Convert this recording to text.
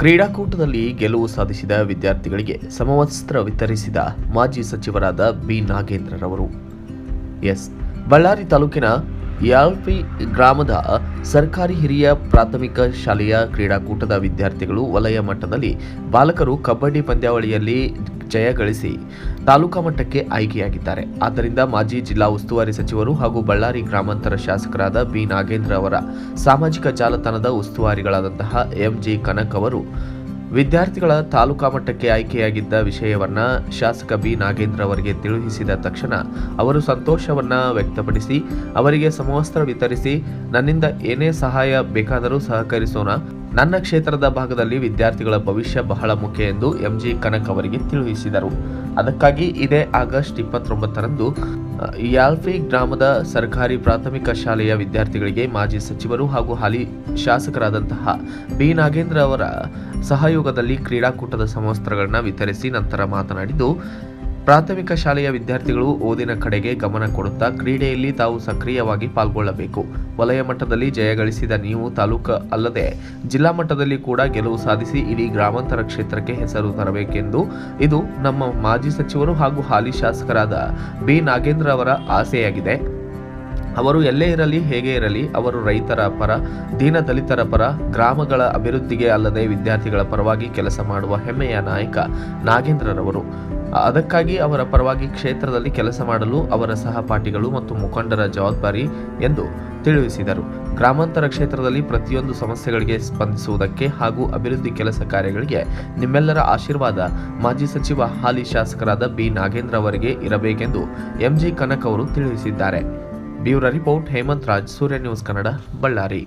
ಕ್ರೀಡಾಕೂಟದಲ್ಲಿ ಗೆಲುವು ಸಾಧಿಸಿದ ವಿದ್ಯಾರ್ಥಿಗಳಿಗೆ ಸಮವಸ್ತ್ರ ವಿತರಿಸಿದ ಮಾಜಿ ಸಚಿವರಾದ ಬಿ ನಾಗೇಂದ್ರರವರು. ಬಳ್ಳಾರಿ ತಾಲೂಕಿನ ಯಾಲ್ಪಿ ಗ್ರಾಮದ ಸರ್ಕಾರಿ ಹಿರಿಯ ಪ್ರಾಥಮಿಕ ಶಾಲೆಯ ಕ್ರೀಡಾಕೂಟದ ವಿದ್ಯಾರ್ಥಿಗಳು ವಲಯ ಮಟ್ಟದಲ್ಲಿ ಬಾಲಕರು ಕಬಡ್ಡಿ ಪಂದ್ಯಾವಳಿಯಲ್ಲಿ ಜಯ ಗಳಿಸಿ ತಾಲೂಕಾ ಮಟ್ಟಕ್ಕೆ ಆಯ್ಕೆಯಾಗಿದ್ದಾರೆ. ಆದ್ದರಿಂದ ಮಾಜಿ ಜಿಲ್ಲಾ ಉಸ್ತುವಾರಿ ಸಚಿವರು ಹಾಗೂ ಬಳ್ಳಾರಿ ಗ್ರಾಮಾಂತರ ಶಾಸಕರಾದ ಬಿ ನಾಗೇಂದ್ರ ಅವರ ಸಾಮಾಜಿಕ ಜಾಲತಾಣದ ಉಸ್ತುವಾರಿಗಳಾದಂತಹ ಎಂಜಿ ಕನಕ್ ಅವರು ವಿದ್ಯಾರ್ಥಿಗಳ ತಾಲೂಕಾ ಮಟ್ಟಕ್ಕೆ ಆಯ್ಕೆಯಾಗಿದ್ದ ವಿಷಯವನ್ನ ಶಾಸಕ ಬಿ ನಾಗೇಂದ್ರ ಅವರಿಗೆ ತಿಳಿಸಿದ ತಕ್ಷಣ ಅವರು ಸಂತೋಷವನ್ನ ವ್ಯಕ್ತಪಡಿಸಿ ಅವರಿಗೆ ಸಮವಸ್ತ್ರ ವಿತರಿಸಿ ನನ್ನಿಂದ ಏನೇ ಸಹಾಯ ಬೇಕಾದರೂ ಸಹಕರಿಸೋಣ, ನನ್ನ ಕ್ಷೇತ್ರದ ಭಾಗದಲ್ಲಿ ವಿದ್ಯಾರ್ಥಿಗಳ ಭವಿಷ್ಯ ಬಹಳ ಮುಖ್ಯ ಎಂದು ಎಂಜಿ ಕನಕ್ ಅವರಿಗೆ ತಿಳಿಸಿದರು. ಅದಕ್ಕಾಗಿ ಇದೇ ಆಗಸ್ಟ್ 29ರಂದು ಯಾಲ್ಫಿ ಗ್ರಾಮದ ಸರ್ಕಾರಿ ಪ್ರಾಥಮಿಕ ಶಾಲೆಯ ವಿದ್ಯಾರ್ಥಿಗಳಿಗೆ ಮಾಜಿ ಸಚಿವರು ಹಾಗೂ ಹಾಲಿ ಶಾಸಕರಾದಂತಹ ಬಿ ನಾಗೇಂದ್ರ ಅವರ ಸಹಯೋಗದಲ್ಲಿ ಕ್ರೀಡಾಕೂಟದ ಸಮವಸ್ತ್ರಗಳನ್ನು ವಿತರಿಸಿ ನಂತರ ಮಾತನಾಡಿದ್ದು, ಪ್ರಾಥಮಿಕ ಶಾಲೆಯ ವಿದ್ಯಾರ್ಥಿಗಳು ಓದಿನ ಕಡೆಗೆ ಗಮನ ಕೊಡುತ್ತಾ ಕ್ರೀಡೆಯಲ್ಲಿ ತಾವು ಸಕ್ರಿಯವಾಗಿ ಪಾಲ್ಗೊಳ್ಳಬೇಕು. ವಲಯ ಮಟ್ಟದಲ್ಲಿ ಜಯಗಳಿಸಿದ ನೀವು ತಾಲೂಕು ಅಲ್ಲದೆ ಜಿಲ್ಲಾ ಮಟ್ಟದಲ್ಲಿ ಕೂಡ ಗೆಲುವು ಸಾಧಿಸಿ ಇಡೀ ಗ್ರಾಮಾಂತರ ಕ್ಷೇತ್ರಕ್ಕೆ ಹೆಸರು ತರಬೇಕೆಂದು ಇದು ನಮ್ಮ ಮಾಜಿ ಸಚಿವರು ಹಾಗೂ ಹಾಲಿ ಶಾಸಕರಾದ ಬಿ ನಾಗೇಂದ್ರ ಅವರ ಆಸೆಯಾಗಿದೆ. ಅವರು ಎಲ್ಲೇ ಇರಲಿ ಹೇಗೆ ಇರಲಿ ಅವರು ರೈತರ ಪರ, ದೀನ ದಲಿತರ ಪರ, ಗ್ರಾಮಗಳ ಅಭಿವೃದ್ಧಿಗೆ ಅಲ್ಲದೆ ವಿದ್ಯಾರ್ಥಿಗಳ ಪರವಾಗಿ ಕೆಲಸ ಮಾಡುವ ಹೆಮ್ಮೆಯ ನಾಯಕ ನಾಗೇಂದ್ರರವರು. ಅದಕ್ಕಾಗಿ ಅವರ ಪರವಾಗಿ ಕ್ಷೇತ್ರದಲ್ಲಿ ಕೆಲಸ ಮಾಡಲು ಅವರ ಸಹಪಾಠಿಗಳು ಮತ್ತು ಮುಖಂಡರ ಜವಾಬ್ದಾರಿ ಎಂದು ತಿಳಿಸಿದರು. ಗ್ರಾಮಾಂತರ ಕ್ಷೇತ್ರದಲ್ಲಿ ಪ್ರತಿಯೊಂದು ಸಮಸ್ಯೆಗಳಿಗೆ ಸ್ಪಂದಿಸುವುದಕ್ಕೆ ಹಾಗೂ ಅಭಿವೃದ್ಧಿ ಕೆಲಸ ಕಾರ್ಯಗಳಿಗೆ ನಿಮ್ಮೆಲ್ಲರ ಆಶೀರ್ವಾದ ಮಾಜಿ ಸಚಿವ ಹಾಲಿ ಶಾಸಕರಾದ ಬಿ ನಾಗೇಂದ್ರ ಅವರಿಗೆ ಇರಬೇಕೆಂದು ಎಂಜಿ ಕನಕ್ ಅವರು ತಿಳಿಸಿದ್ದಾರೆ. ಬ್ಯೂರೋ ರಿಪೋರ್ಟ್ ಹೇಮಂತ್ ರಾಜ್, ಸೂರ್ಯ ನ್ಯೂಸ್ ಕನ್ನಡ, ಬಳ್ಳಾರಿ.